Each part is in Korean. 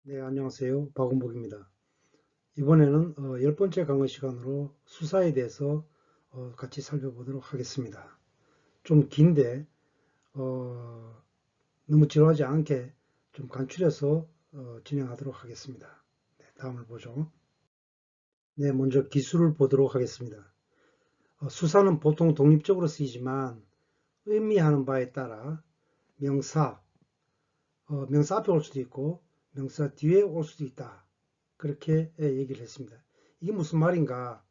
네, 안녕하세요. 박원복입니다. 이번에는 10번째 강의 시간으로 수사에 대해서 같이 살펴보도록 하겠습니다. 좀 긴데 너무 지루하지 않게 좀 간추려서 진행하도록 하겠습니다. 네, 다음을 보죠. 네, 먼저 기술을 보도록 하겠습니다. 수사는 보통 독립적으로 쓰이지만 의미하는 바에 따라 명사, 명사 앞에 올 수도 있고 명사 뒤에 올 수도 있다. 그렇게 얘기를 했습니다. 이게 무슨 말인가?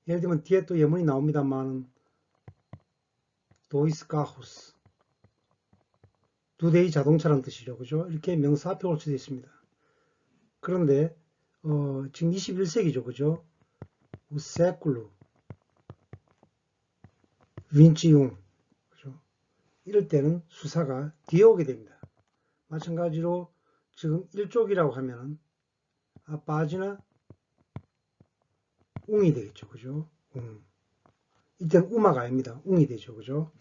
예를 들면 뒤에 또 예문이 나옵니다만 도이스가후스 두 대의 자동차라는 뜻이죠. 그죠? 이렇게 명사 앞에 올 수도 있습니다. 그런데 지금 21세기죠. 그죠? 우세쿨루 윈치용 그죠? 이럴 때는 수사가 뒤에 오게 됩니다. 마찬가지로 지금 일족이라고 하면은 빠지나 웅이 되겠죠. 그죠? 이때는 우마가 아닙니다. 웅이 되죠. 그죠?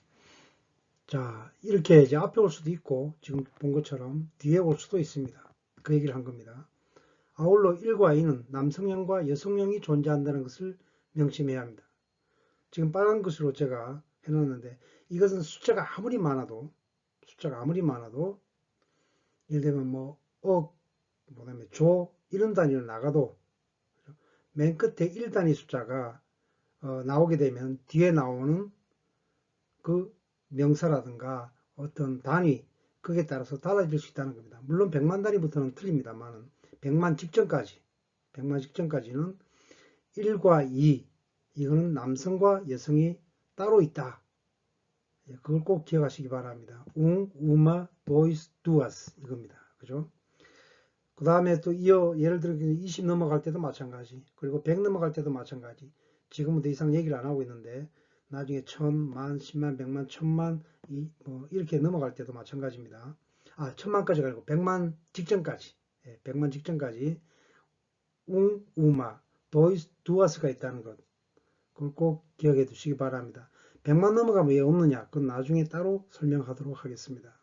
자, 이렇게 이제 앞에 올 수도 있고, 지금 본 것처럼 뒤에 올 수도 있습니다. 그 얘기를 한 겁니다. 아울러 1과 2는 남성형과 여성형이 존재한다는 것을 명심해야 합니다. 지금 빨간 것으로 제가 해놨는데, 이것은 숫자가 아무리 많아도, 예를 들면 뭐, 그다음에 조, 이런 단위로 나가도, 맨 끝에 1단위 숫자가 나오게 되면 뒤에 나오는 그 명사라든가 어떤 단위, 그에 따라서 달라질 수 있다는 겁니다. 물론 100만 단위부터는 틀립니다만 100만 직전까지는 1과 2, 이거는 남성과 여성이 따로 있다. 그걸 꼭 기억하시기 바랍니다. 우마, 도이스, 두아스 이겁니다. 그죠? 그 다음에 또 예를 들어 20 넘어갈 때도 마찬가지, 그리고 100 넘어갈 때도 마찬가지. 지금은 더 이상 얘기를 안 하고 있는데 나중에 1000, 만, 10만, 100만, 1000만 뭐 이렇게 넘어갈 때도 마찬가지입니다. 1000만까지가 아니고 100만 직전까지, 100만 직전까지 우마, 도이스, 두아스가 있다는 것, 그걸 꼭 기억해 두시기 바랍니다. 100만 넘어가면 왜 없느냐? 그건 나중에 따로 설명하도록 하겠습니다.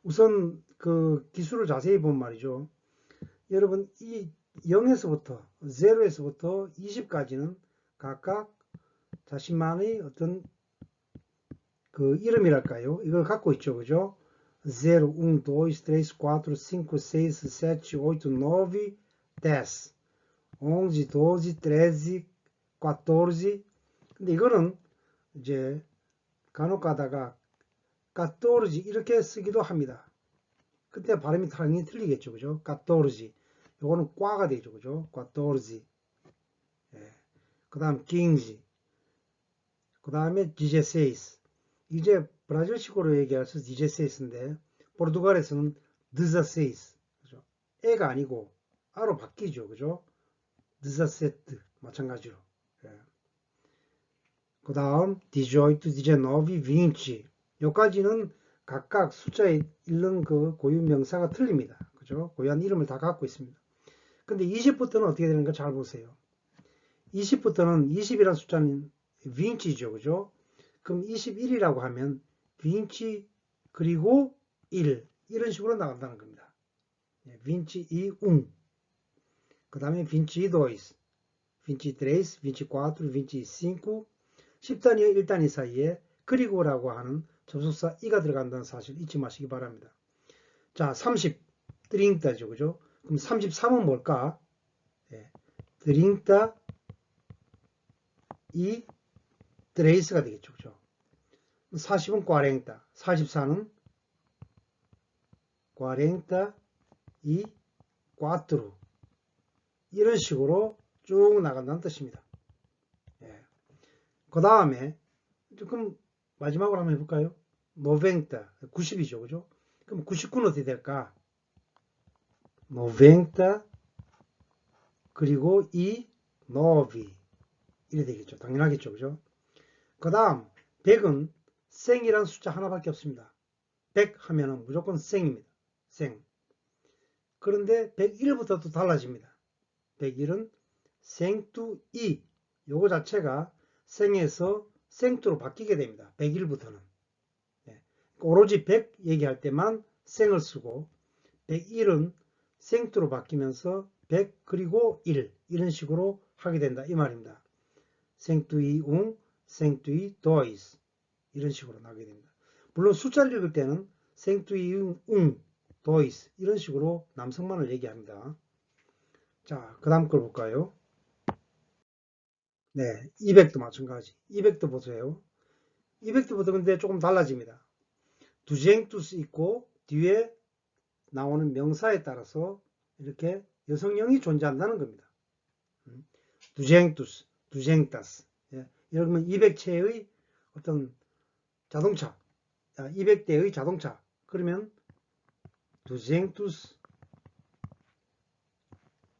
우선 그 기술을 자세히 본 말이죠. 여러분, 이 0에서부터 0에서부터 20까지는 각각 자신만의 어떤 그 이름이랄까요? 이걸 갖고 있죠. 그죠? 0, 1, 2, 3, 4, 5, 6, 7, 8, 9, 10, 11, 12, 13, 14. 근데 이거는 이제 간혹 가다가 14 이렇게 쓰기도 합니다. 그때 발음이 당연히 틀리겠죠. 그죠? 14. 요거는 꽈가 되죠. 그죠? 14. 예. 그 다음 15. 그 다음에 16. 이제 브라질식으로 얘기해서 16인데 포르투갈에서는 16. 그죠? 애가 아니고 아로 바뀌죠. 그죠? 17 마찬가지로. 예. 그 다음 18, 19, 20. 여기까지는 각각 숫자에 있는 그 고유 명사가 틀립니다. 그죠? 고유한 이름을 다 갖고 있습니다. 근데 20부터는 어떻게 되는가 잘 보세요. 20부터는 20이라는 숫자는 빈치죠. 그죠? 그럼 21이라고 하면 빈치 그리고 1 이런 식으로 나간다는 겁니다. 빈치 이 그 다음에 빈치 2, 빈치 3, 빈치 4, 빈치 5 10단위와 1단위 사이에 그리고라고 하는 접속사 이가 들어간다는 사실 잊지 마시기 바랍니다. 자, 30 드링다죠. 그죠? 그럼 33은 뭘까? 드링다 이 드레이스가 되겠죠. 그죠? 40은 꽈랭다, 44는 꽈랭다 이 꽈뚜루 이런 식으로 쭉 나간다는 뜻입니다. 그 다음에 그럼 마지막으로 한번 해볼까요? 노뱅타 90이죠. 그죠? 그럼 99는 어떻게 될까? 노뱅타 그리고 이 노비 이래 되겠죠. 당연하겠죠. 그죠? 그 다음 100은 생이라는 숫자 하나밖에 없습니다. 100 하면은 무조건 생입니다. 생. 그런데 101부터 또 달라집니다. 101은 생투이 요거 자체가 생에서 생투로 바뀌게 됩니다. 101부터는. 오로지 100 얘기할 때만 생을 쓰고 101은 생투로 바뀌면서 100 그리고 1 이런 식으로 하게 된다 이 말입니다. 생투이 웅, 생투이 도이스 이런 식으로 나게 됩니다. 물론 숫자를 읽을 때는 생투이 웅, 도이스 이런 식으로 남성만을 얘기합니다. 자, 그 다음 걸 볼까요? 네, 200도 마찬가지. 200도 보세요. 200도부터 근데 조금 달라집니다. 두쟁투스 있고 뒤에 나오는 명사에 따라서 이렇게 여성형이 존재한다는 겁니다. 두쟁투스, 두쟁따스. 예, 이러면 200채의 어떤 자동차, 200대의 자동차. 그러면 두쟁투스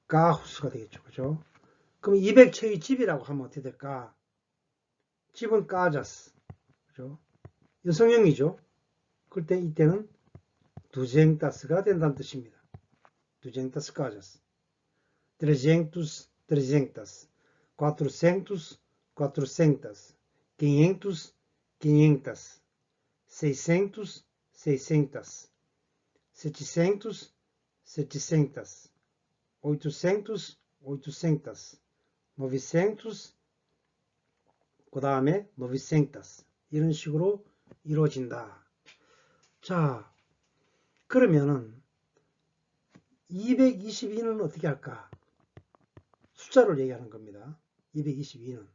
가후스가 되겠죠. 그죠? 그럼 200채의 집이라고 하면 어떻게 될까? 집은 까자스. 그죠? 여성형이죠. 그때 이때는 두쟁따스가 된다는 뜻입니다. 두쟁따스 까자스. trezentos, trezentas, quatrocentos, quatrocentas, quinhentos, quinhentas, seiscentos, seiscentas, setecentos, setecentas, oitocentos, oitocentas, novecentos, 그 다음에 novecentas 이런 식으로 이루어진다. 자, 그러면은 222는 어떻게 할까? 숫자를 얘기하는 겁니다. 222는.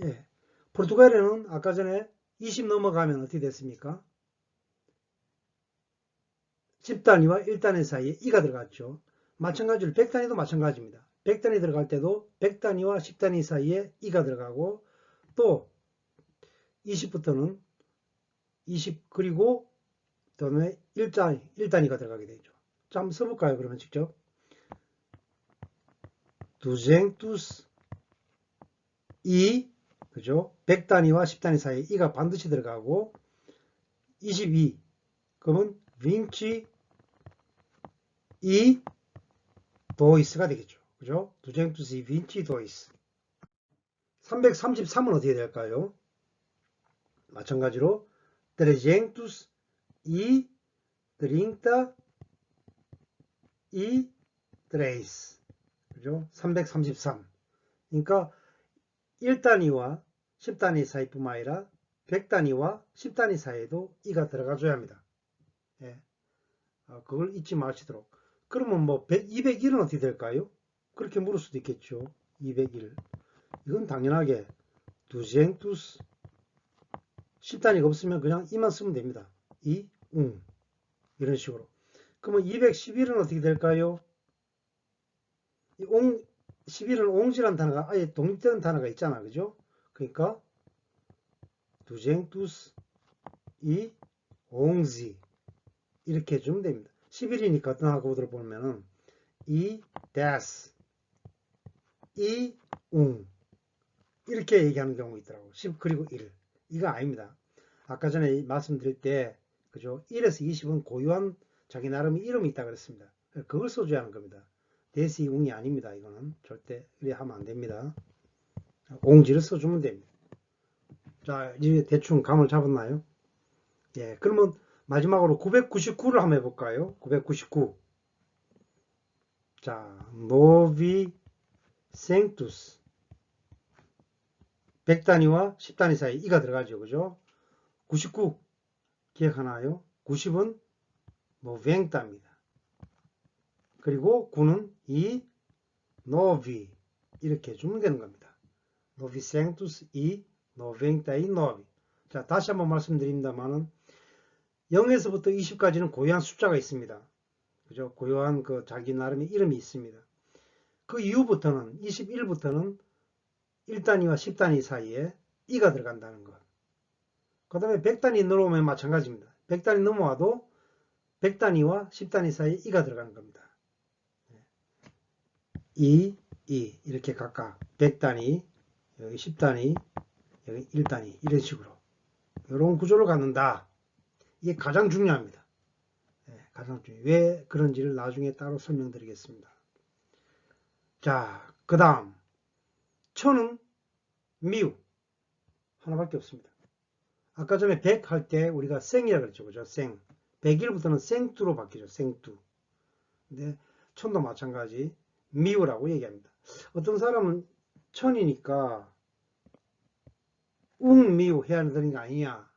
예. 포르투갈에는 아까 전에 20 넘어가면 어떻게 됐습니까? 10단위와 1단위 사이에 2가 들어갔죠. 마찬가지로 100단위도 마찬가지입니다. 100단위 들어갈 때도 100단위와 10단위 사이에 2가 들어가고 또 20부터는 20 그리고 그다음에 1단위가 들어가게 되죠. 자, 한번 써볼까요? 그러면 직접. 두쟁투스 2 그죠? 100단위와 10단위 사이에 2가 반드시 들어가고 22 그러면 22 도이스가 되겠죠. 그죠? 두쟁투스 22 도이스 333은 어떻게 될까요? 마찬가지로 300 e 30 e 3 그죠? 333 그러니까 1단위와 10단위 사이뿐만 아니라 100단위와 10단위 사이에도 2가 들어가줘야 합니다. 예. 그걸 잊지 마시도록. 그러면 뭐 201은 어떻게 될까요? 그렇게 물을 수도 있겠죠. 201. 이건 당연하게 두쟁투스 10단위가 없으면 그냥 이만 쓰면 됩니다. 이런 식으로. 그러면 211은 어떻게 될까요? 11은 옹지라는 단어가 아예 독립되는 단어가 있잖아. 그죠? 그러니까 두쟁투스 옹지 이렇게 해주면 됩니다. 11이니까 어떤 하고들 보면은 데스 이렇게 얘기하는 경우가 있더라고. 10 그리고 1 이거 아닙니다. 아까 전에 말씀드릴 때 그죠? 1에서 20은 고유한 자기 나름의 이름이 있다 그랬습니다. 그걸 써줘야 하는 겁니다. 데스 웅이 아닙니다. 이거는 절대 이래 하면 안 됩니다. 옹지를 써주면 됩니다. 자, 이제 대충 감을 잡았나요? 예, 그러면 마지막으로 999를 한번 해볼까요? 999. 자, novecentos 100단위와 10단위 사이 2가 들어가죠. 그죠? 99 기억하나요? 90은 noventa입니다. 그리고 9는 novi 이렇게 해주면 되는 겁니다. novecentos noventai9. 자, 다시 한번 말씀드립니다만은 0에서부터 20까지는 고유한 숫자가 있습니다. 그죠? 고유한 그 자기 나름의 이름이 있습니다. 그 이후부터는 21부터는 1단위와 10단위 사이에 2가 들어간다는 것. 그 다음에 100단위 넘어오면 마찬가지입니다. 100단위 넘어와도 100단위와 10단위 사이에 2가 들어가는 겁니다. 2 이렇게 각각 100단위, 여기 10단위, 여기 1단위 이런 식으로 이런 구조를 갖는다. 이게 가장 중요합니다. 가장 중요해요. 왜 그런지를 나중에 따로 설명드리겠습니다. 자, 그 다음 천은 미우 하나밖에 없습니다. 아까 전에 100 할 때 우리가 생이라고 그랬죠. 그죠? 생. 101부터는 생뚜로 바뀌죠. 생뚜. 근데 천도 마찬가지 미우라고 얘기합니다. 어떤 사람은 천이니까 웅미우 해야 되는 거 아니냐.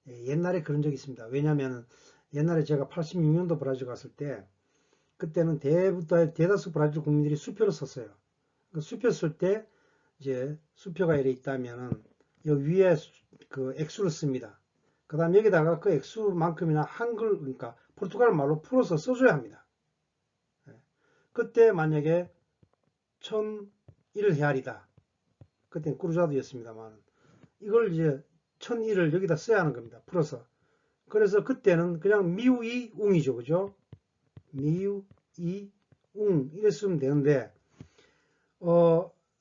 옛날에 그런 적이 있습니다. 왜냐하면 옛날에 제가 86년도 브라질 갔을 때 그때는 대다수 브라질 국민들이 수표를 썼어요. 수표 쓸 때 이제 수표가 이래 있다면은 여기 위에 그 액수를 씁니다. 그 다음 여기다가 그 액수만큼이나 한글, 그러니까 포르투갈 말로 풀어서 써줘야 합니다. 그때 만약에 1001헤알이다. 그때는 꾸루자도였습니다만 이걸 이제 1001을 여기다 써야 하는 겁니다. 풀어서. 그래서 그때는 그냥 미우이 웅이죠. 그죠? 미우이 웅 이래 쓰면 되는데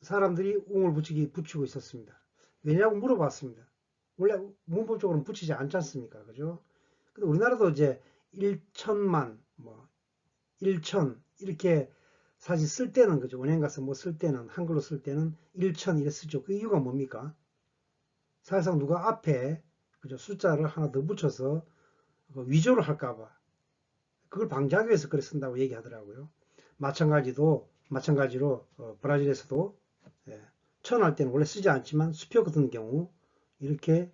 사람들이 웅을 붙이고 있었습니다. 왜냐고 물어봤습니다. 원래 문법적으로는 붙이지 않지 않습니까? 그죠? 근데 우리나라도 이제 1천만, 뭐, 1천, 이렇게 사실 쓸 때는, 그죠? 은행 가서 뭐 쓸 때는, 한글로 쓸 때는 1천 이래 쓰죠. 그 이유가 뭡니까? 사실상 누가 앞에, 그죠? 숫자를 하나 더 붙여서 위조를 할까봐. 그걸 방지하기 위해서 그래 쓴다고 얘기하더라고요. 마찬가지로, 브라질에서도, 천 할 때는 원래 쓰지 않지만 수표 같은 경우, 이렇게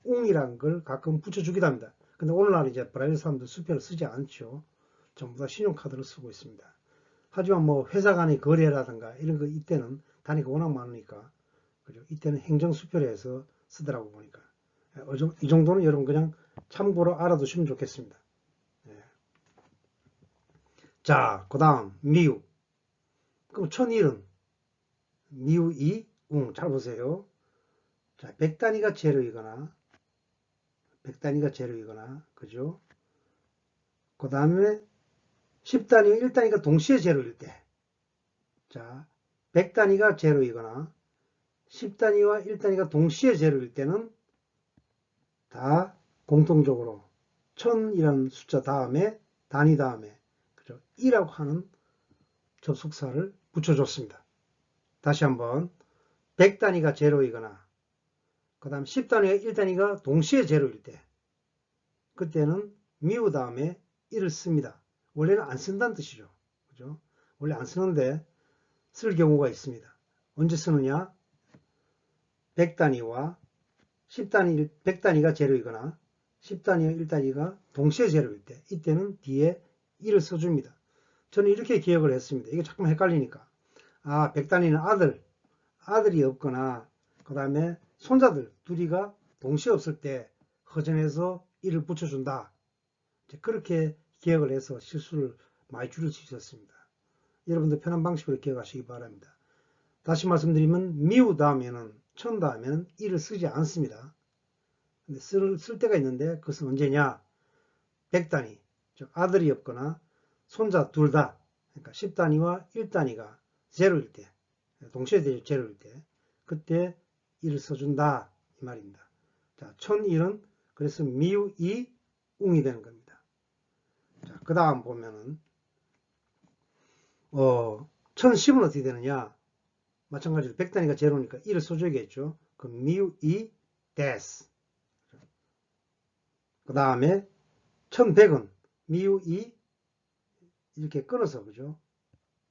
웅이라는 걸 가끔 붙여주기도 합니다. 근데 오늘날 이제 브라질 사람들 수표를 쓰지 않죠. 전부 다 신용카드를 쓰고 있습니다. 하지만 뭐 회사 간의 거래라든가 이런 거 이때는 단위가 워낙 많으니까 그죠? 이때는 행정수표로 해서 쓰더라고 보니까 이 정도는 여러분 그냥 참고로 알아두시면 좋겠습니다. 자, 그 다음 미우. 그럼 1001은 미우 2, 웅. 잘 보세요. 자, 100단위가 제로이거나 그죠? 그 다음에 10단위와 1단위가 동시에 제로일 때, 자, 100단위가 제로이거나 10단위와 1단위가 동시에 제로일 때는 다 공통적으로 1000이라는 숫자 다음에 단위 다음에 그죠? 2라고 하는 접속사를 붙여줬습니다. 다시 한번 100단위가 제로이거나 그 다음 10단위와 1단위가 동시에 제로일 때 그때는 미우 다음에 1을 씁니다. 원래는 안 쓴다는 뜻이죠. 그죠? 원래 안 쓰는데 쓸 경우가 있습니다. 언제 쓰느냐? 100단위와 10단위, 100단위가 제로이거나 10단위와 1단위가 동시에 제로일 때 이때는 뒤에 1을 써줍니다. 저는 이렇게 기억을 했습니다. 이게 자꾸 헷갈리니까. 아, 100단위는 아들이 없거나 그 다음에 손자들 둘이가 동시에 없을 때 허전해서 1을 붙여준다. 그렇게 기억을 해서 실수를 많이 줄일 수 있었습니다. 여러분도 편한 방식으로 기억하시기 바랍니다. 다시 말씀드리면 미우 다음에는 천 다음에는 1을 쓰지 않습니다. 근데 쓸 때가 있는데 그것은 언제냐? 100단위, 즉 아들이 없거나 손자 둘 다, 그러니까 10단위와 1단위가 제로일 때, 동시에 제로일 때 그때 1을 써준다 이 말입니다. 자, 1001은 그래서 미우 2 웅이 되는 겁니다. 자, 그 다음 보면은 1010은 어떻게 되느냐? 마찬가지로 100단위가 제로니까 1을 써줘야겠죠. 그럼 미우 2 데스. 그 다음에 1100은 미우 2 이렇게 끊어서 그죠?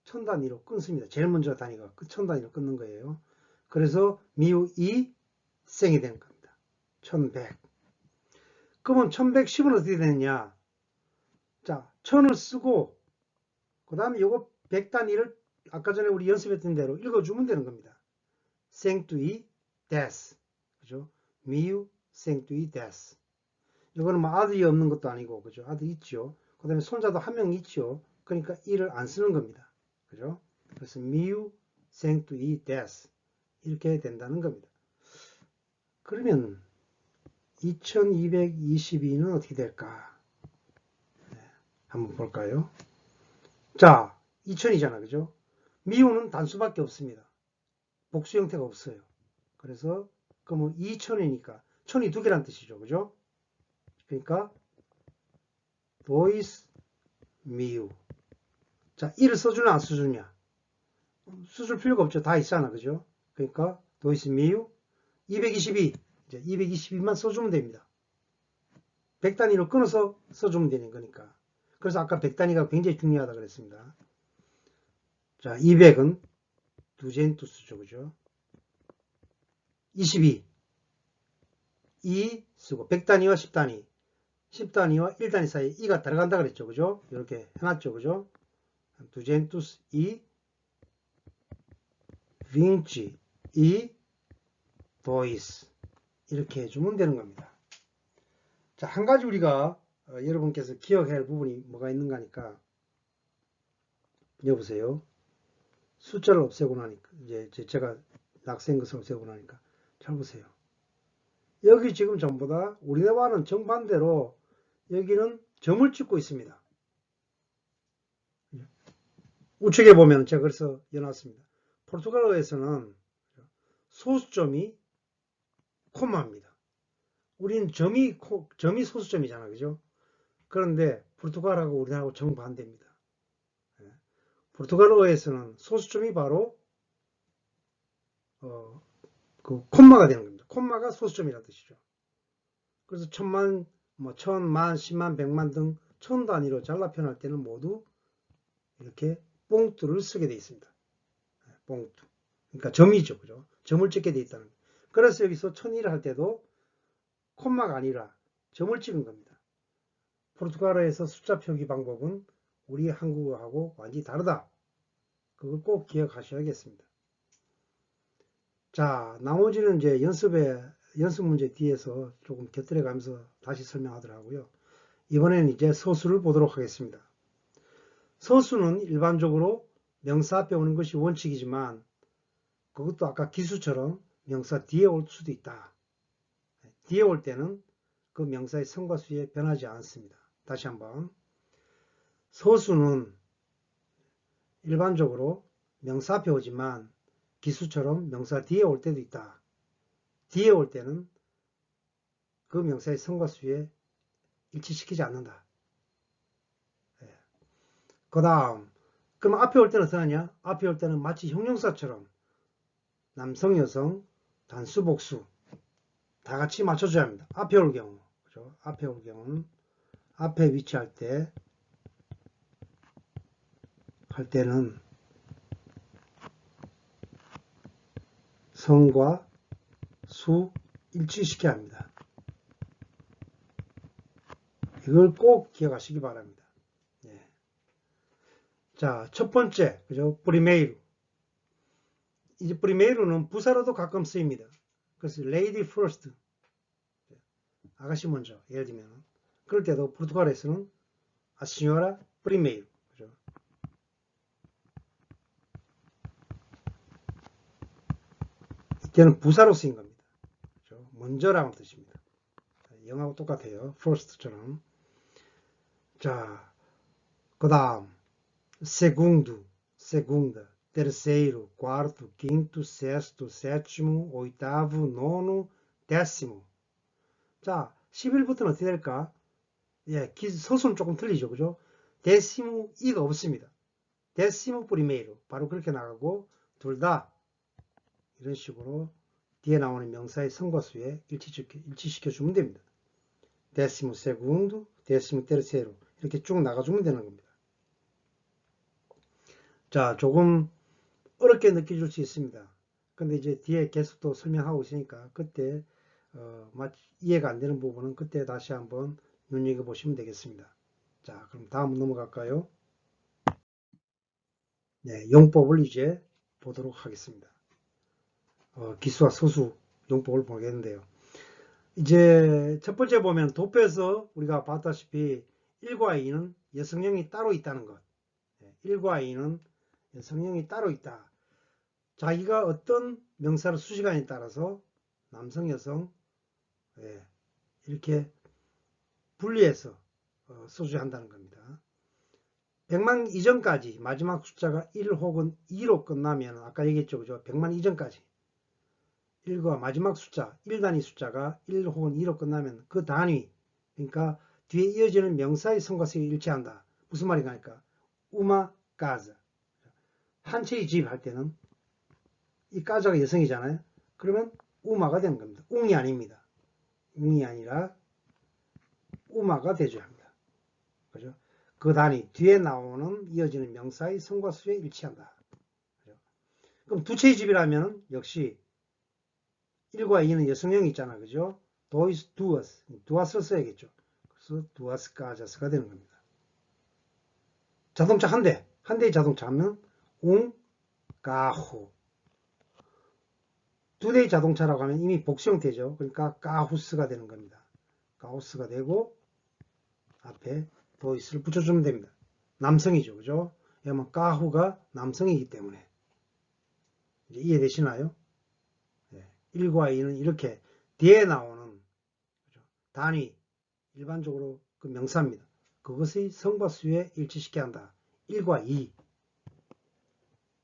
1000단위로 끊습니다. 제일 먼저 단위가 1000단위로 끊는 거예요. 그래서 미우 2 생이 되는 겁니다. 1100. 그러면 1110은 어떻게 되느냐? 자, 1000을 쓰고 그 다음에 요거 100단위를 아까 전에 우리 연습했던 대로 읽어주면 되는 겁니다. 생뚜이 데스. 그죠? 미우 생뚜이 데스. 이거는 뭐 아들이 없는 것도 아니고, 그죠? 아들 있죠. 그 다음에 손자도 한 명 있죠. 그러니까 이를 안 쓰는 겁니다. 그죠? 그래서 미우 생뚜이 데스. 이렇게 된다는 겁니다. 그러면 2222는 어떻게 될까? 네, 한번 볼까요? 자, 2000이잖아. 그죠? 미우는 단수밖에 없습니다. 복수 형태가 없어요. 그래서 그러면 2000이니까 1000이 두 개란 뜻이죠. 그죠? 그러니까 도이스 미우. 자, 1을 써주냐 안 써주냐? 써줄 필요가 없죠. 다 있잖아. 그죠? 그러니까 도이스 미우 222. 이제 222만 써주면 됩니다. 100단위로 끊어서 써주면 되는 거니까. 그래서 아까 100단위가 굉장히 중요하다 그랬습니다. 자, 200은 두젠투스죠. 그죠? 22. 2 쓰고 100단위와 10단위. 10단위와 1단위 사이에 2가 들어간다 그랬죠. 그죠? 이렇게 해놨죠. 그죠? 두젠투스 2, 20 2, 도이스. 이렇게 해주면 되는 겁니다. 자, 한 가지 우리가 여러분께서 기억해야 할 부분이 뭐가 있는가 하니까 여보세요. 숫자를 없애고 나니까 이제 제가 낙서한 것을 없애고 나니까 잘 보세요. 여기 지금 전부 다 우리나라와는 정반대로 여기는 점을 찍고 있습니다. 우측에 보면 제가 그래서 해놨습니다. 포르투갈어에서는 소수점이 콤마입니다. 우리는 점이 소수점이잖아. 그죠? 그런데 포르투갈하고 우리나라하고 정반대입니다. 포르투갈어에서는 소수점이 바로 그 콤마가 되는 겁니다. 콤마가 소수점이라는 뜻이죠. 그래서 천만, 천만, 십만, 백만 등 천 단위로 잘라 표현할 때는 모두 이렇게 뽕뚜를 쓰게 되어 있습니다. 뽕뚜. 그러니까 점이죠. 그죠? 점을 찍게 되어 있다는 거예요. 그래서 여기서 천일을 할 때도 콤마가 아니라 점을 찍은 겁니다. 포르투갈어에서 숫자 표기 방법은 우리 한국어하고 완전히 다르다. 그걸 꼭 기억하셔야겠습니다. 자, 나머지는 이제 연습 문제 뒤에서 조금 곁들여 가면서 다시 설명하더라고요. 이번에는 이제 서술을 보도록 하겠습니다. 서술은 일반적으로 명사 앞에 오는 것이 원칙이지만 그것도 아까 기수처럼 명사 뒤에 올 수도 있다. 뒤에 올 때는 그 명사의 성과 수에 변하지 않습니다. 다시 한번. 서술은 일반적으로 명사 앞에 오지만 기수처럼 명사 뒤에 올 때도 있다. 뒤에 올 때는 그 명사의 성과 수에 일치시키지 않는다. 그 다음, 그럼 앞에 올 때는 어떻게 하냐? 앞에 올 때는 마치 형용사처럼 남성, 여성, 단수, 복수 다 같이 맞춰줘야 합니다. 앞에 올 경우, 그죠? 앞에 올 경우는 앞에 위치할 때는 성과 수 일치시켜야 합니다. 이걸 꼭 기억하시기 바랍니다. 자, 첫 번째, 그죠? 프리메이루. 이제 프리메이루는 부사로도 가끔 쓰입니다. 그래서 lady first. 아가씨 먼저. 예를 들면. 그럴 때도 포르투갈에서는 a senhora primeiro. 그죠? 이때는 부사로 쓰인 겁니다. 그죠? 먼저라는 뜻입니다. 영어하고 똑같아요. first처럼. 자, 그 다음. segundo, segunda, terceiro, quarto, quinto, sexto, sétimo, oitavo, nono, décimo. 자, 11부터는 어떻게 될까? 예, 서술은 조금 틀리죠. 그죠? décimo, 이가 없습니다. décimo primeiro. 바로 그렇게 나가고, 둘 다, 이런 식으로 뒤에 나오는 명사의 성과 수에 일치시켜주면 됩니다. décimo segundo, décimo terceiro. 이렇게 쭉 나가주면 되는 겁니다. 자, 조금 어렵게 느껴질 수 있습니다. 근데 이제 뒤에 계속 또 설명하고 있으니까 그때 이해가 안 되는 부분은 그때 다시 한번 눈여겨보시면 되겠습니다. 자, 그럼 다음 넘어갈까요? 네, 용법을 이제 보도록 하겠습니다. 기수와 소수 용법을 보겠는데요. 이제 첫 번째 보면 도표에서 우리가 봤다시피 1과 2는 여성형이 따로 있다는 것. 1과 2는 여성형이 따로 있다. 자기가 어떤 명사를 수식하냐에 따라서 남성, 여성 이렇게 분리해서 써줘야 한다는 겁니다. 100만 이전까지 마지막 숫자가 1 혹은 2로 끝나면 아까 얘기했죠. 그죠? 100만 이전까지 1과 마지막 숫자 1단위 숫자가 1 혹은 2로 끝나면 그 단위 그러니까 뒤에 이어지는 명사의 성과성이 일치한다. 무슨 말인가 하니까 우마 가자 한 채의 집 할 때는 이 가자가 여성이잖아요. 그러면 우마가 되는 겁니다. 웅이 아닙니다. 웅이 아니라 우마가 되줘야 합니다. 그죠? 그 단위 뒤에 나오는 이어지는 명사의 성과 수에 일치한다. 그럼 두 채의 집이라면 역시 1과 2는 여성형이 있잖아. 그죠? dois, duas. duas를 써야겠죠. 그래서 duas casas가 되는 겁니다. 자동차 한 대. 한 대의 자동차 하면 un carro. 두 대의 자동차라고 하면 이미 복수 형태죠. 그러니까 carros가 되는 겁니다. carros가 되고 앞에 dois를 붙여주면 됩니다. 남성이죠. 그죠? 왜냐면 carro가 남성이기 때문에. 이제 이해되시나요? 1과 2는 이렇게 뒤에 나오는 단위, 일반적으로 그 명사입니다. 그것의 성과 수에 일치시켜야 한다. 1과 2,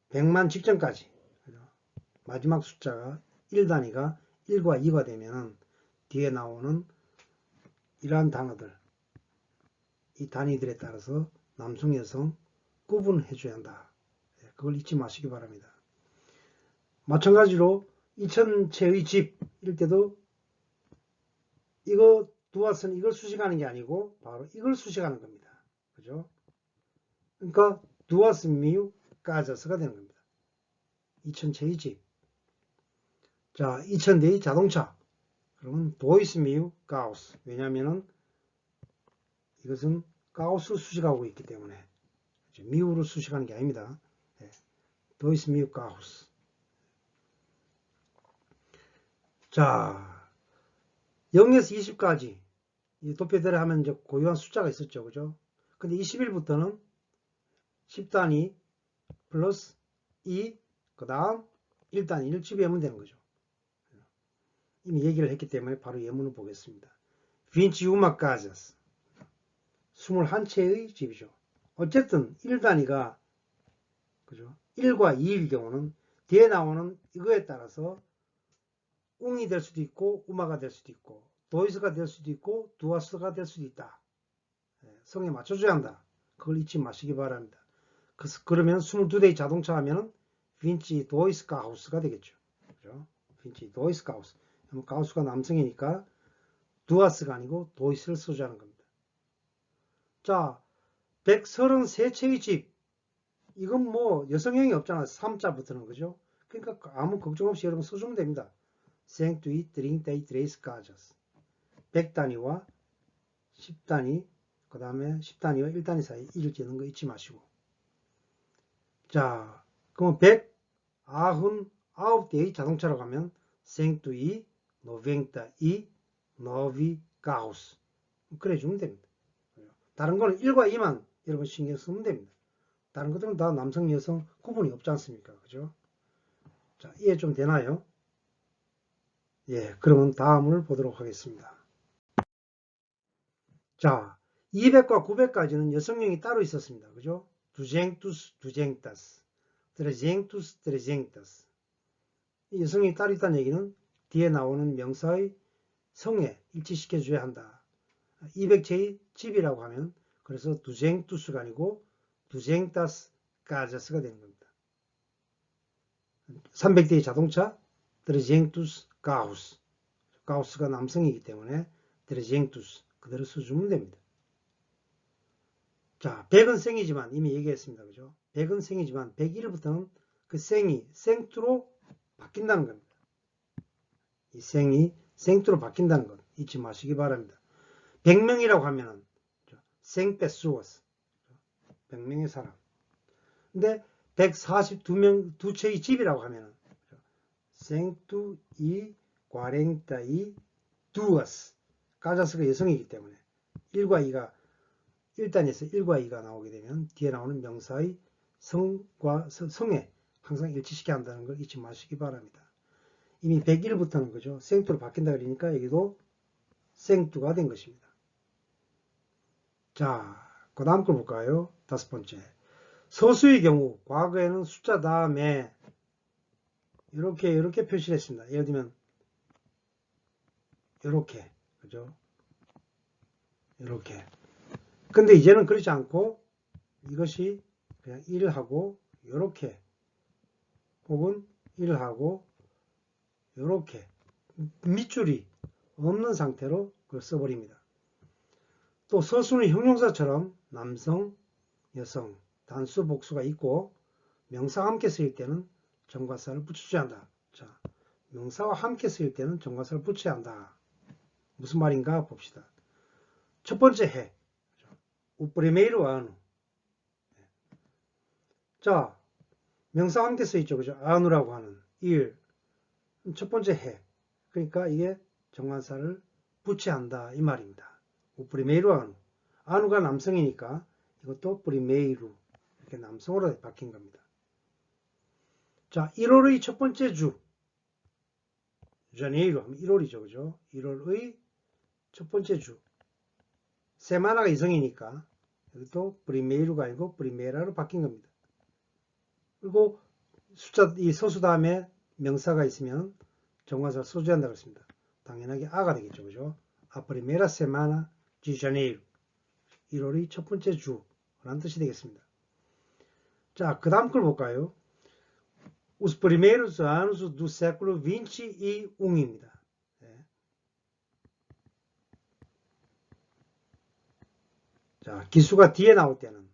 100만 직전까지 마지막 숫자가 1단위가 1과 2가 되면 뒤에 나오는 이러한 단어들, 이 단위들에 따라서 남성, 여성 구분해 줘야 한다. 그걸 잊지 마시기 바랍니다. 마찬가지로 2000채의 집 이럴 때도 이거 두어서는 이걸 수식하는 게 아니고 바로 이걸 수식하는 겁니다. 그죠? 그러니까 두어스 미우 까자스가 되는 겁니다. 2000채의 집. 자, 2000대의 자동차. 그러면 도이스 미우 가우스. 왜냐하면은 이것은 가우스를 수식하고 있기 때문에 미우를 수식하는 게 아닙니다. 도이스 미우 가우스. 자, 0에서 20까지 도표대로 하면 이제 고유한 숫자가 있었죠. 그죠? 근데 21부터는 10단위 플러스 2, 그 다음 1단위를 집어하면 되는 거죠. 이미 얘기를 했기 때문에 바로 예문을 보겠습니다. 21 casas. 21채의 집이죠. 어쨌든 1단위가 그죠? 1과 2일 경우는 뒤에 나오는 이거에 따라서 웅이 될 수도 있고 우마가 될 수도 있고 도이스가 될 수도 있고 두아스가 될 수도 있다. 성에 맞춰줘야 한다. 그걸 잊지 마시기 바랍니다. 그러면 22대의 자동차 하면은 빈치 도이스 가우스가 되겠죠. 그죠? 빈치 도이스 가우스. 가우스가 남성이니까 두아스가 아니고 도이스를 써주는 겁니다. 자, 133채의 집. 이건 뭐 여성형이 없잖아. 3자부터는 그죠? 그러니까 아무 걱정 없이 여러분 써주면 됩니다. 생투이 드링테이 드레이스 가자스. 100단위와 10단위, 그 다음에 10단위와 1단위 사이 1을 지는 거 잊지 마시고. 자, 그럼 199대의 자동차라고 하면 생투이 노뱅타이 노비 가우스. 그래 주면 됩니다. 다른 거는 1과 2만 여러분 신경 쓰면 됩니다. 다른 것들은 다 남성, 여성 구분이 없지 않습니까? 그죠? 자, 이해 좀 되나요? 예, 그러면 다음을 보도록 하겠습니다. 자, 200과 900까지는 여성형이 따로 있었습니다. 그죠? 두쟁투스, 두쟁타스, 트레쟁투스, 트레쟁타스. 여성형이 따로 있다는 얘기는 뒤에 나오는 명사의 성에 일치시켜줘야 한다. 200채의 집이라고 하면 그래서 두쟁투스가 아니고 두쟁타스 가자스가 되는 겁니다. 300대의 자동차 트레쟁투스 가우스. 가우스가 남성이기 때문에 트레쟁투스 그대로 써주면 됩니다. 자, 100은 생이지만 이미 얘기했습니다. 그죠? 100은 생이지만 101부터는 그 생이 생투로 바뀐다는 겁니다. 이 생이 생투로 바뀐다는 것 잊지 마시기 바랍니다. 100명이라고 하면은 생페수어스 100명의 사람. 근데 142명 두 채의 집이라고 하면은 생투 이 과랭타이 두어스 가자스가 여성이기 때문에 1과 2가 1단에서 1과 2가 나오게 되면 뒤에 나오는 명사의 성과 성에 항상 일치시켜야 한다는 걸 잊지 마시기 바랍니다. 이미 101부터는 그죠? 생투로 바뀐다 그러니까 여기도 생투가 된 것입니다. 자, 그 다음 걸 볼까요? 5번째. 서수의 경우 과거에는 숫자 다음에 이렇게 표시를 했습니다. 예를 들면 이렇게 그죠? 이렇게. 근데 이제는 그렇지 않고 이것이 그냥 1을 하고 이렇게 혹은 1을 하고 이렇게 밑줄이 없는 상태로 그걸 써버립니다. 또 서수는 형용사처럼 남성, 여성, 단수, 복수가 있고 명사와 함께 쓰일 때는 정관사를 붙여줘야 한다. 자, 명사와 함께 쓰일 때는 정관사를 붙여야 한다. 무슨 말인가 봅시다. 첫 번째 해. O primeiro ano. 자, 명사와 함께 쓰있죠. 그죠? anu라고 하는 일. 첫 번째 해. 그러니까 이게 정관사를 붙여야 한다. 이 말입니다. O primeiro ano. anu가 남성이니까 이것도 primeiro. 이렇게 남성으로 바뀐 겁니다. 자, 1월의 첫 번째 주. janeiro 하면 1월이죠. 그죠? 1월의 첫 번째 주. 세마나가 이성이니까 이것도 primeiro가 아니고 primera로 바뀐 겁니다. 그리고 숫자, 이 서수 다음에 명사가 있으면 정관사를 써줘야 한다고 했습니다. 당연하게 아가 되겠죠. 그죠? A primeira semana de janeiro. 1월의 첫 번째 주라는 뜻이 되겠습니다. 자, 그 다음 걸 볼까요? Os primeiros anos do século 21입니다. 네. 자, 기수가 뒤에 나올 때는,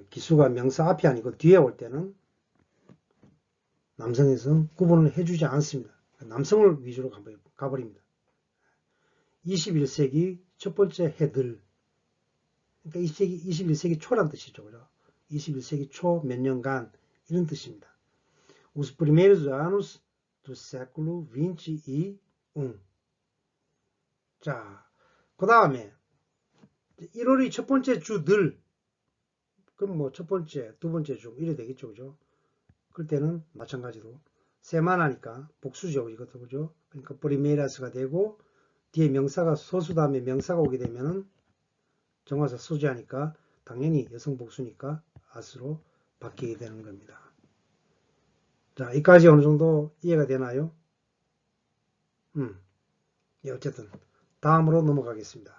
기수가 명사 앞이 아니고 뒤에 올 때는 남성에서 구분을 해주지 않습니다. 남성을 위주로 가버립니다. 21세기 첫 번째 해들. 그러니까 21세기 초란 뜻이죠. 그죠? 21세기 초 몇 년간 이런 뜻입니다. Os primeiros anos do século 21. 자, 그 다음에 1월이 첫 번째 주들. 그럼 뭐 첫 번째, 두 번째 주 이래 되겠죠. 그죠? 그럴 때는 마찬가지로 세마나니까 복수죠. 이것도 그죠? 그러니까 primeiras가 되고 뒤에 명사가 소수 다음에 명사가 오게 되면은 정관사 소지하니까 당연히 여성 복수니까 as로 바뀌게 되는 겁니다. 자, 여기까지 어느 정도 이해가 되나요? 예, 어쨌든 다음으로 넘어가겠습니다.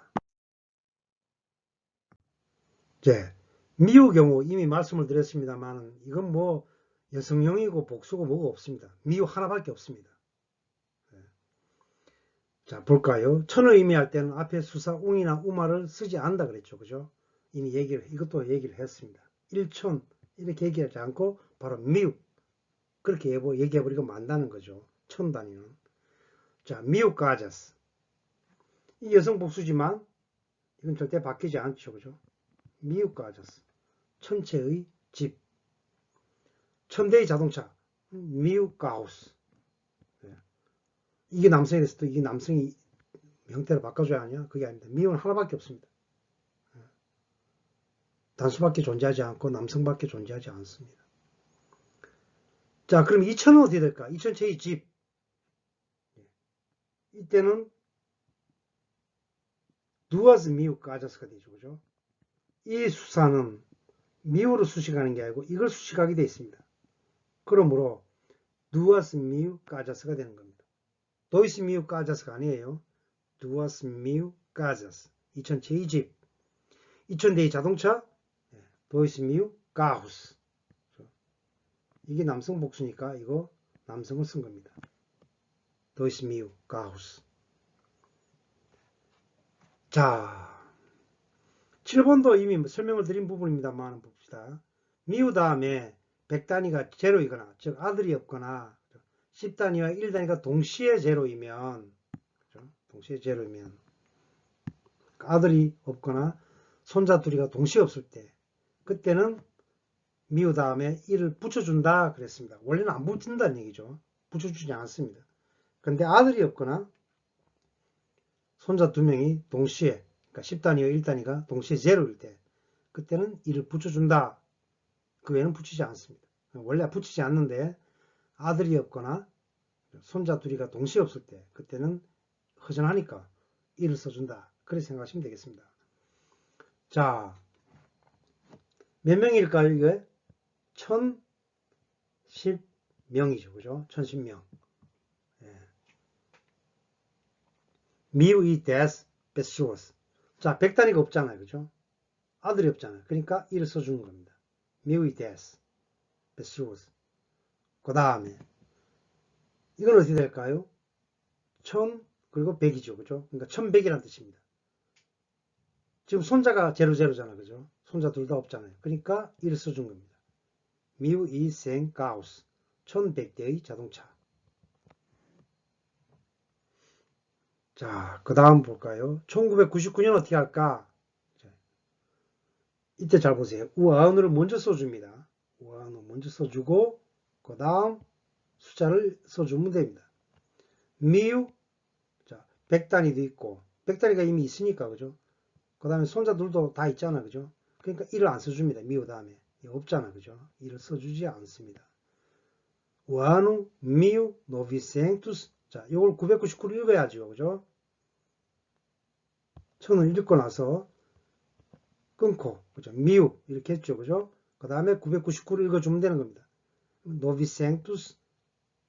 이제 미우 경우 이미 말씀을 드렸습니다만 이건 뭐 여성형이고 복수고 뭐가 없습니다. 미우 하나밖에 없습니다. 자, 볼까요? 천을 의미할 때는 앞에 수사 웅이나 우마를 쓰지 않는다 그랬죠. 그죠? 이미 이것도 얘기를 했습니다. 1천 이렇게 얘기하지 않고 바로 미우 그렇게 얘기해버리고 만다는 거죠. 천 단위는. 자, 미우 가자스. 이 여성 복수지만 이건 절대 바뀌지 않죠. 그죠? 미우 가자스. 천체의 집. 천대의 자동차. 미우 가우스. 이게 남성이 됐을 때 이게 남성이 형태를 바꿔줘야 하냐? 그게 아닙니다. 미우는 하나밖에 없습니다. 단수밖에 존재하지 않고 남성밖에 존재하지 않습니다. 자, 그럼 2000은 어떻게 될까? 2000채의 집. 이때는 duas mil casas가 되죠. 그죠? 이 수사는 미우로 수식하는 게 아니고 이걸 수식하게 되어 있습니다. 그러므로 duas mil casas가 되는 겁니다. dois mil casas가 아니에요. duas mil casas. 2000채의 집. 2000대의 자동차. dois mil carros. 이게 남성 복수니까 이거 남성을 쓴 겁니다. dois mil carros. 자, 7번도 이미 설명을 드린 부분입니다만 봅시다. 미우 다음에 100단위가 제로이거나 즉 아들이 없거나 10단위와 1단위가 동시에 제로이면 동시에 제로이면 아들이 없거나 손자 둘이가 동시에 없을 때 그때는 미우 다음에 1을 붙여준다 그랬습니다. 원래는 안 붙인다는 얘기죠. 붙여주지 않습니다. 그런데 아들이 없거나 손자 두 명이 동시에 그러니까 10단위와 1단위가 동시에 제로일 때 그때는 1을 붙여준다. 그 외에는 붙이지 않습니다. 원래 붙이지 않는데 아들이 없거나 손자 둘이가 동시에 없을 때 그때는 허전하니까 1을 써준다. 그렇게 생각하시면 되겠습니다. 자, 몇 명일까요? 이게 1010명이죠. 그죠? 1010명. 미우 이 데스 베스워스. 자, 100단위가 없잖아요. 그죠? 아들이 없잖아요. 그러니까 1을 써주는 겁니다. 미우 이 데스 베스워스. 그 다음에 이건 어떻게 될까요? 1000 그리고 100이죠. 그죠? 그러니까 1100이라는 뜻입니다. 지금 손자가 00잖아. 그죠? 손자 둘 다 없잖아요. 그러니까 1을 써준 겁니다. 미우 이 생 가우스 1100대의 자동차. 자, 그 다음 볼까요? 1999년 어떻게 할까? 이때 잘 보세요. 우아은어를 먼저 써줍니다. 우아은어 먼저 써주고 그 다음 숫자를 써주면 됩니다. 미우, 자, 100단위도 있고 100단위가 이미 있으니까 그죠? 그 다음에 손자들도 다 있잖아 그죠? 그러니까 1을 안 써줍니다. 미우 다음에 없잖아 그죠? 1을 써주지 않습니다. 우아누 미우 노비센투스. 자, 이걸 999를 읽어야죠 그죠? 천을 읽고 나서 끊고 그죠? 미우 이렇게 했죠 그죠? 그 다음에 999를 읽어주면 되는 겁니다. 노비센투스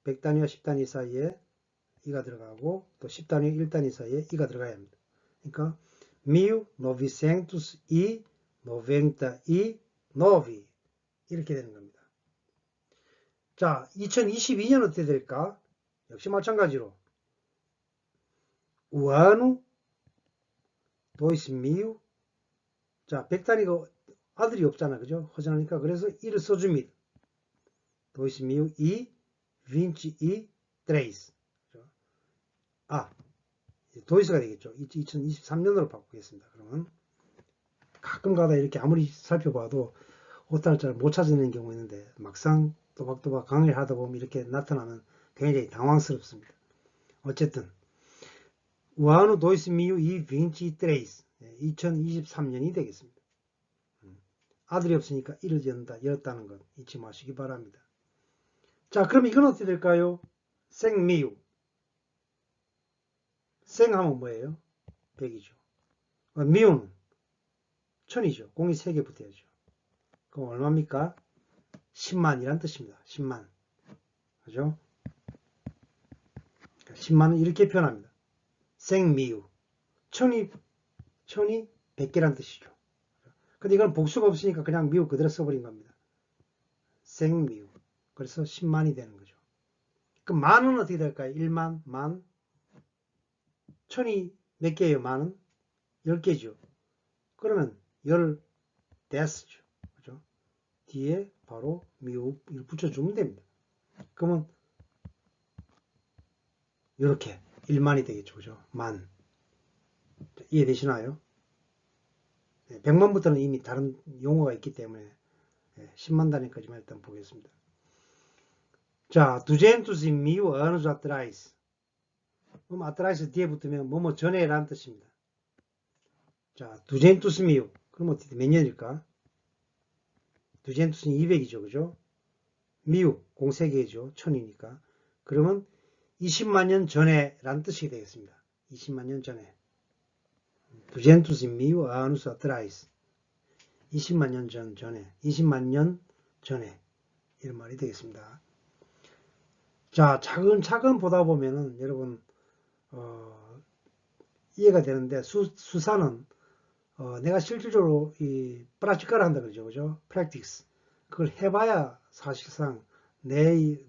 100단위와 10단위 사이에 이가 들어가고 또 10단위 1단위 사이에 이가 들어가야 합니다. 그러니까 1999 이렇게 되는 겁니다. 자, 2022년 어떻게 될까? 역시 마찬가지로 우아누 도이스 미우. 자, 100단위가 아들이 없잖아 그죠? 허전하니까 그래서 1을 써줍니다. 도이스 미우 이 빈치 이 트레이스. 도이스가 되겠죠. 2023년으로 바꾸겠습니다. 그러면 가끔가다 이렇게 아무리 살펴봐도 오탈자를 못 찾는 경우 있는데 막상 또박또박 강의를 하다 보면 이렇게 나타나면 굉장히 당황스럽습니다. 어쨌든 우아누 도이스 미유 이 빈치 트레이스 2023년이 되겠습니다. 아들이 없으니까 이를 열었다는 것 잊지 마시기 바랍니다. 자, 그럼 이건 어떻게 될까요? 생미유. 생하면 뭐예요? 100이죠. 미유는 1000이죠. 공이 3개 붙어야죠. 그럼 얼마입니까? 10만이란 뜻입니다. 10만. 그죠? 10만은 이렇게 표현합니다. 생미유. 1000이 100개란 뜻이죠. 근데 이건 복수가 없으니까 그냥 미유 그대로 써버린 겁니다. 생미유. 그래서 10만이 되는 거죠. 그럼 만은 어떻게 될까요? 1만, 만. 1000이 몇 개예요? 만은? 10개죠. 그러면 10대스죠. 그죠? 뒤에 바로 미흡을 붙여주면 됩니다. 그러면 이렇게 1만이 되겠죠. 그죠? 만. 이해되시나요? 100만부터는 이미 다른 용어가 있기 때문에 10만 단위까지만 일단 보겠습니다. 자, 두젠투스 미우 어느즈 아트라이스. 그럼 아트라이스 뒤에 붙으면 뭐뭐 전에 라는 뜻입니다. 자, 두젠투스 미우. 그럼 어떻게 몇 년일까? 두젠투스는 200이죠. 그죠? 미우 공 3개죠. 1000이니까. 그러면 20만 년 전에 라는 뜻이 되겠습니다. 20만 년 전에. 두젠투스 미우 어느즈 아트라이스. 20만 년 전에. 20만 년 전에. 이런 말이 되겠습니다. 자, 차근차근 보다 보면은 여러분 이해가 되는데 수사는 내가 실질적으로 이 프라티카를 한다 그러죠. 그죠? 프랙티스. 그걸 해봐야 사실상 나의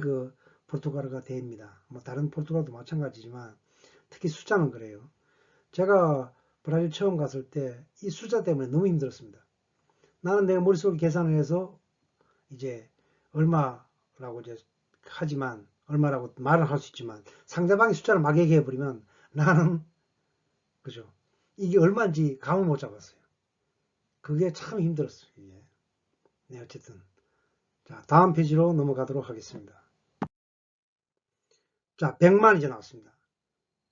그 포르투갈어가 됩니다. 뭐 다른 포르투갈도 마찬가지지만 특히 숫자는 그래요. 제가 브라질 처음 갔을 때 이 숫자 때문에 너무 힘들었습니다. 나는 내가 머릿속에 계산을 해서 이제 얼마라고 이제 하지만 얼마라고 말을 할 수 있지만 상대방이 숫자를 막 얘기해 버리면 나는 그죠? 이게 얼마인지 감을 못 잡았어요. 그게 참 힘들었어요. 예. 네, 어쨌든 자, 다음 페이지로 넘어가도록 하겠습니다. 자, 100만 이제 나왔습니다.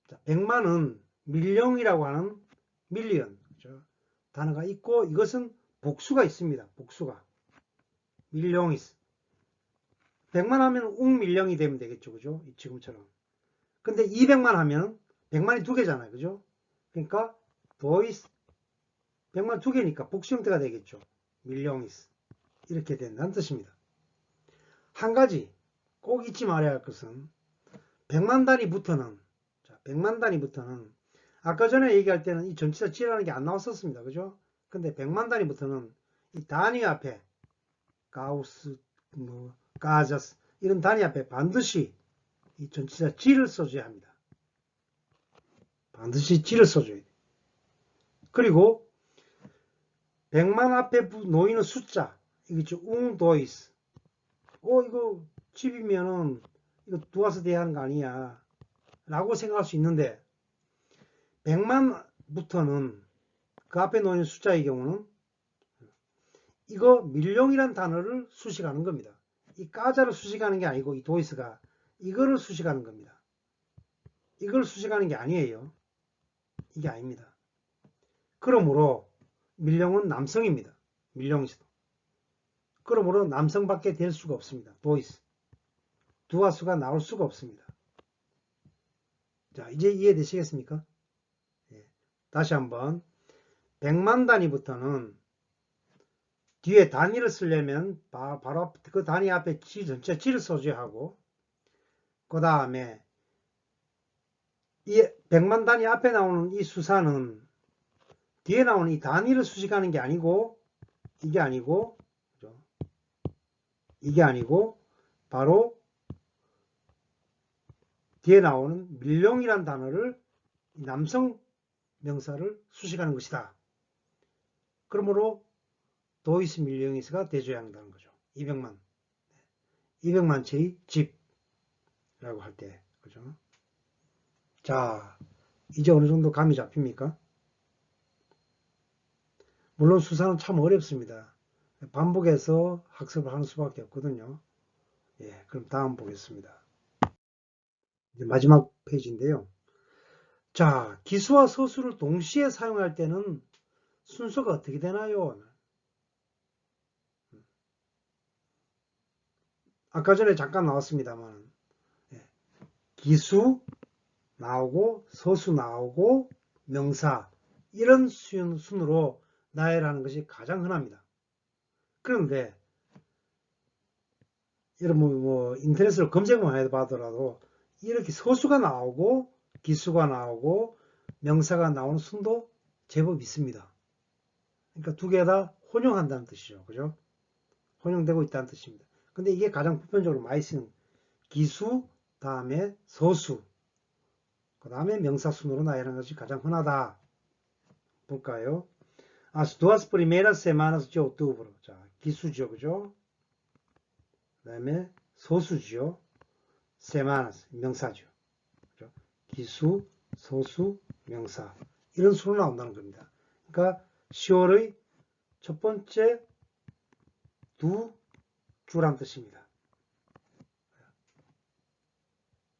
자, 100만은 밀령이라고 하는 밀리언 그죠? 단어가 있고 이것은 복수가 있습니다. 복수가 밀령이스. 100만 하면 웅밀령이 되면 되겠죠. 그죠? 지금처럼. 근데 200만 하면 100만이 2개잖아요. 그죠? 그러니까 도이스 100만 2개니까 복수 형태가 되겠죠. 밀령이스. 이렇게 된다는 뜻입니다. 한 가지 꼭 잊지 말아야 할 것은 100만 단위부터는 100만 단위부터는 아까 전에 얘기할 때는 이 전치사 지라는 게 안 나왔었습니다. 그죠? 근데 100만 단위부터는 이 단위 앞에 가우스 뭐 가자스 이런 단위 앞에 반드시 이 전치사 지를 써줘야 합니다. 반드시 지를 써줘야 돼요. 그리고 100만 앞에 놓이는 숫자, 이거죠. 도이스. 이거 집이면은 이거 두어서 돼야 하는 거 아니야 라고 생각할 수 있는데 100만부터는 그 앞에 놓이는 숫자의 경우는 이거 밀룡이란 단어를 수식하는 겁니다. 이 까자를 수식하는 게 아니고 이 도이스가 이거를 수식하는 겁니다. 이걸 수식하는 게 아니에요. 이게 아닙니다. 그러므로 밀룡은 남성입니다. 밀룡이스도. 그러므로 남성밖에 될 수가 없습니다. 도이스. 두화수가 나올 수가 없습니다. 자, 이제 이해되시겠습니까? 예. 다시 한번 100만 단위부터는 뒤에 단위를 쓰려면 바로 그 단위 앞에 전체 지를 써줘야 하고 그 다음에 이 100만 단위 앞에 나오는 이 수사는 뒤에 나오는 이 단위를 수식하는 게 아니고 이게 아니고 바로 뒤에 나오는 밀룡이란 단어를 남성 명사를 수식하는 것이다. 그러므로 도이스 밀룡이스가 대줘야 한다는 거죠. 200만 채의 집이라고 할 때, 그죠? 자, 이제 어느 정도 감이 잡힙니까? 물론 수사는 참 어렵습니다. 반복해서 학습을 하는 수밖에 없거든요. 예, 그럼 다음 보겠습니다. 이제 마지막 페이지인데요. 자, 기수와 서수를 동시에 사용할 때는 순서가 어떻게 되나요? 아까 전에 잠깐 나왔습니다만 기수 나오고 서수 나오고 명사 이런 순으로 나열하는 것이 가장 흔합니다. 그런데 여러분 뭐 인터넷으로 검색만 해봐더라도 이렇게 서수가 나오고 기수가 나오고 명사가 나오는 순도 제법 있습니다. 그러니까 두 개 다 혼용한다는 뜻이죠. 그죠? 혼용되고 있다는 뜻입니다. 근데 이게 가장 보편적으로 많이 쓰는 기수 다음에 서수 그 다음에 명사 순으로 나열하는 것이 가장 흔하다. 볼까요? As duas primeiras semanas de outubro. 자, 기수죠. 그죠? 그 다음에 서수죠. semanas, 명사죠. 그죠? 기수, 서수, 명사. 이런 수로 나온다는 겁니다. 그러니까 10월의 첫 번째 두 주란 뜻입니다.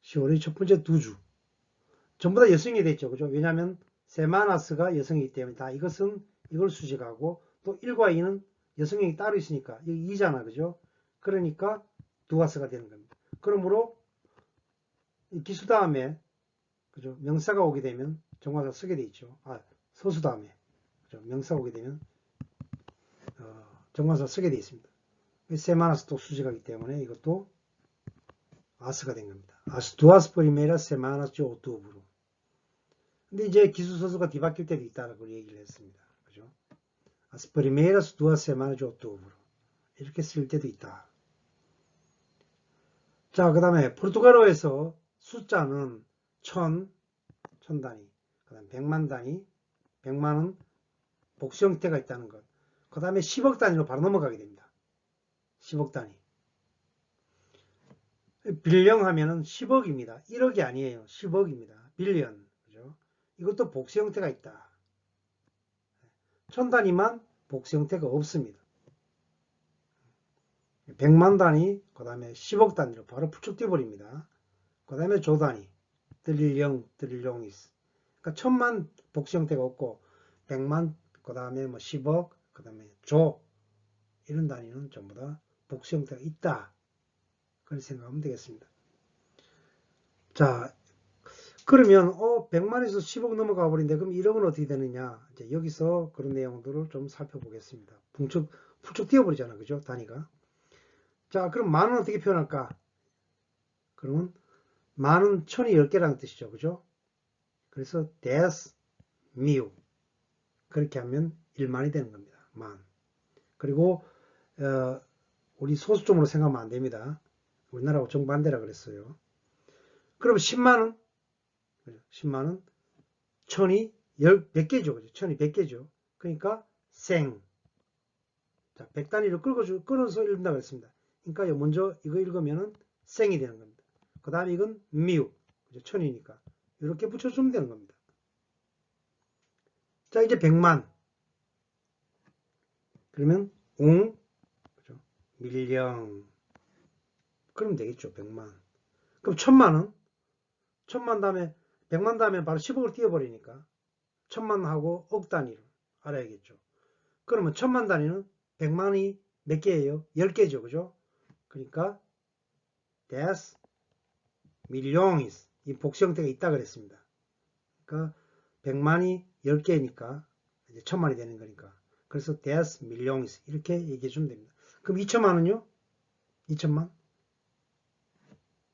10월의 첫 번째 두 주. 전부 다 여성이 됐죠. 그죠? 왜냐하면 세마나스가 여성이기 때문에 다 이걸 수식하고 또 1과 2는 여성형이 따로 있으니까 여기 2잖아. 그죠? 그러니까 두아스가 되는 겁니다. 그러므로 기수 다음에 그죠? 명사가 오게 되면 정관사 쓰게 돼 있죠. 서수 다음에 그죠? 명사가 오게 되면 정관사 쓰게 돼 있습니다. 세마나스도 수식하기 때문에 이것도 아스가 된 겁니다. As duas primeiras semanas de outubro. 근데 이제 기수 서수가 뒤바뀔 때도 있다고 얘기를 했습니다. 그죠? As primeiras duas semanas de outubro. 이렇게 쓸 때도 있다. 자, 그 다음에 포르투갈어에서 숫자는 천 단위, 그 다음에 100만 단위, 100만은 복수 형태가 있다는 것. 그 다음에 10억 단위로 바로 넘어가게 됩니다. 10억 단위. 빌령 하면은 10억입니다. 1억이 아니에요. 10억입니다. 빌리언. 그죠? 이것도 복수 형태가 있다. 천 단위만 복수 형태가 없습니다. 100만 단위, 그 다음에 10억 단위로 바로 풀쭉 뛰어버립니다. 그 다음에 조 단위, 트릴용이스. 그러니까 천만 복수 형태가 없고 100만, 그 다음에 뭐 10억, 그 다음에 조 이런 단위는 전부 다 복수 형태가 있다. 그렇게 생각하면 되겠습니다. 자, 그러면 100만에서 10억 넘어가 버린데 그럼 1억은 어떻게 되느냐? 이제 여기서 그런 내용들을 좀 살펴보겠습니다. 훌쩍 뛰어버리잖아. 그죠? 단위가. 자, 그럼 만은 어떻게 표현할까? 그러면 만은 천이 10개라는 뜻이죠. 그죠? 그래서 10,000 그렇게 하면 1만이 되는 겁니다. 만. 그리고 우리 소수점으로 생각하면 안 됩니다. 우리나라하고 정반대라 그랬어요. 그럼 10만은 10만은 천이 100개죠. 그죠? 천이 100개죠. 그러니까 생. 자, 100단위로 끌어서 읽는다고 했습니다. 그러니까 먼저 이거 읽으면은 생이 되는 겁니다. 그 다음에 이건 미우. 그죠? 천이니까. 이렇게 붙여주면 되는 겁니다. 자, 이제 100만. 그러면 그죠? 밀령. 그러면 되겠죠. 100만. 그럼 1000만은? 1000만 다음에 100만 다음에 바로 10억을 띄워버리니까 1000만 하고 억 단위를 알아야겠죠. 그러면 1000만 단위는 100만이 몇 개예요? 10개죠. 그죠? 그러니까 des millones 이 복수 형태가 있다 그랬습니다. 그러니까 100만이 10개니까 이제 1000만이 되는 거니까. 그래서 des millones 이렇게 얘기해 주면 됩니다. 그럼 2천만은요? 2천만?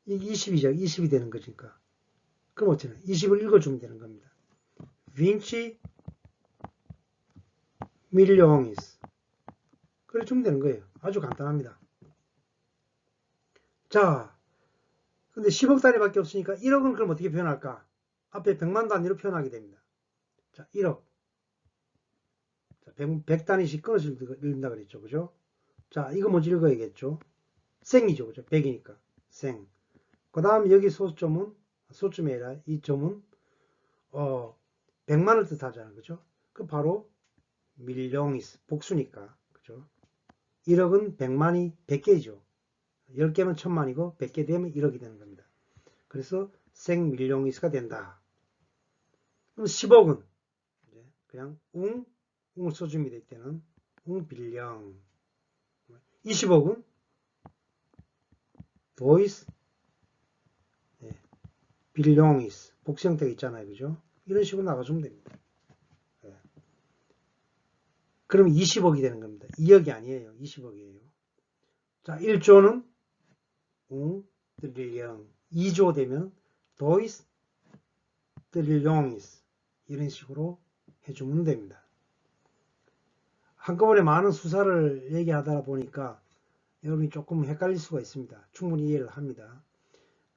이게 20이죠. 20이 되는 거니까. 그럼 어쩌나? 20을 읽어주면 되는 겁니다. 20 millones. 그래 주면 되는 거예요. 아주 간단합니다. 자, 근데 10억 단위밖에 없으니까 1억은 그럼 어떻게 표현할까? 앞에 100만 단위로 표현하게 됩니다. 자, 1억. 자, 100 단위씩 끊어서 읽는다 그랬죠. 그죠? 자, 이거 먼저 읽어야겠죠. 생이죠. 그죠? 100이니까. 생. 그 다음 여기 소점이 아니라 이 점은 100만을 뜻하잖아요. 그죠? 그 바로 밀령이스 복수니까. 그죠? 1억은 100만이 100개죠. 10개면 1000만이고 100개 되면 1억이 되는 겁니다. 그래서 생밀령이스가 된다. 그럼 10억은 그냥 웅을 써줍니다. 이때는 웅빌령. 20억은 도이스 빌령이스 복수 형태가 있잖아요. 그죠? 이런 식으로 나가주면 됩니다. 그럼 20억이 되는 겁니다. 2억이 아니에요. 20억이에요. 자, 1조는 트릴리언. 2조 되면 도이스 트릴리옹이스 이런 식으로 해주면 됩니다. 한꺼번에 많은 수사를 얘기하다 보니까 여러분이 조금 헷갈릴 수가 있습니다. 충분히 이해를 합니다.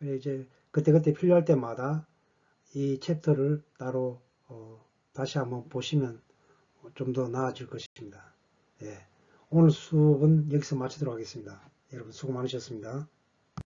이제 그때그때 필요할 때마다 이 챕터를 따로 다시 한번 보시면 좀 더 나아질 것입니다. 예. 오늘 수업은 여기서 마치도록 하겠습니다. 여러분 수고 많으셨습니다.